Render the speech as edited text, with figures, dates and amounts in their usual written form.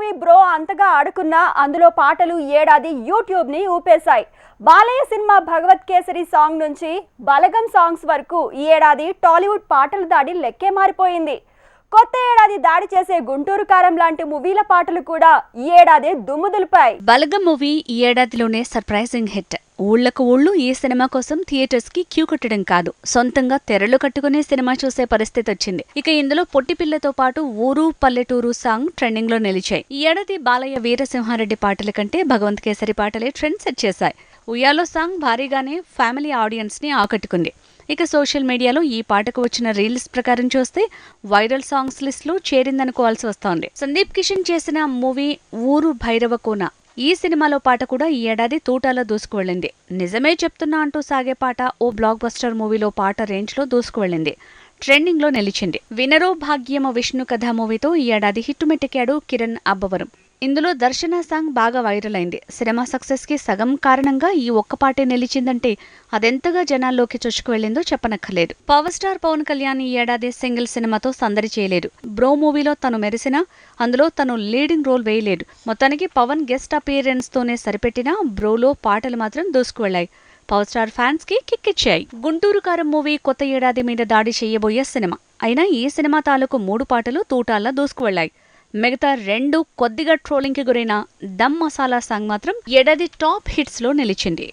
Movie bro అంతగా ఆడుకున్నా అందులో పాటలు ఏడాది యూట్యూబ్ ని ఊపేశాయి. బాలయ్య సినిమా భగవత్ కేసరి సాంగ్ నుంచి బలగం సాంగ్స్ వరకు ఈ ఏడాది టాలీవుడ్ పాటల దాడి లెక్కే మారిపోయింది. కొత్త ఏడాది దాడి చేసే గుంటూరు కారం లాంటి మూవీల పాటలు కూడా ఈ ఏడాది దుమ్ము దులిపాయి. బలగం మూవీ ఈ ఏడాదిలోనే సర్ప్రైజింగ్ హిట్. ఊళ్లకు ఊళ్ళు ఈ సినిమా కోసం థియేటర్స్ కి క్యూ కట్టడం కాదు, సొంతంగా తెరలు కట్టుకునే సినిమా చూసే పరిస్థితి వచ్చింది. ఇక ఇందులో పొట్టిపిల్లతో పాటు ఊరు పల్లెటూరు సాంగ్ ట్రెండింగ్ లో నిలిచాయి. ఈ ఏడాది బాలయ్య వీరసింహారెడ్డి పాటల కంటే భగవంత్ కేసరి పాటలే ట్రెండ్ సెట్ చేశాయి. ఉయ్యాలో సాంగ్ భారీగానే ఫ్యామిలీ ఆడియన్స్ ని ఆకట్టుకుంది. ఇక సోషల్ మీడియాలో ఈ పాటకు వచ్చిన రీల్స్ ప్రకారం చూస్తే వైరల్ సాంగ్స్ లిస్ట్ లో చేరిందనుకోవాల్సి వస్తోంది. సందీప్ కిషన్ చేసిన మూవీ ఊరు భైరవ కోన ఈ సినిమాలో పాట కూడా ఈ ఏడాది తూటాలో దూసుకువెళ్లింది. నిజమే చెప్తున్నా అంటూ సాగే పాట ఓ బ్లాక్ బస్టర్ మూవీలో పాట రేంజ్ లో దూసుకువెళ్లింది. ట్రెండింగ్ లో నిలిచింది. వినరో భాగ్యమ విష్ణు కథ మూవీతో ఈ ఏడాది హిట్టుమెట్టెక్కాడు కిరణ్ అబ్బవరం. ఇందులో దర్శన సాంగ్ బాగా వైరల్ అయింది. సినిమా సక్సెస్ కి సగం కారణంగా ఈ ఒక్క పాటే నిలిచిందంటే అదెంతగా జనాల్లోకి చొచ్చుకు వెళ్లిందో చెప్పనక్కర్లేదు. పవర్ స్టార్ పవన్ కళ్యాణ్ ఈ ఏడాది సింగిల్ సినిమాతో సందడి చేయలేదు. బ్రో మూవీలో తను మెరిసినా అందులో తను లీడింగ్ రోల్ వేయలేదు. మొత్తానికి పవన్ గెస్ట్ అపియరెన్స్ తోనే సరిపెట్టినా బ్రోలో పాటలు మాత్రం దూసుకువెళ్లాయి. పవర్ స్టార్ ఫ్యాన్స్ కి కిక్కిచ్చాయి. గుంటూరు కారం మూవీ కొత్త ఏడాది మీద దాడి చేయబోయే సినిమా. అయినా ఈ సినిమా తాలూకు 3 పాటలు తూటాల్లా దూసుకువెళ్లాయి. మిగతా 2 కొద్దిగా ట్రోలింగ్ కి గురైన దమ్ మసాలా సాంగ్ మాత్రం ఏడాది టాప్ హిట్స్ లో నిలిచింది.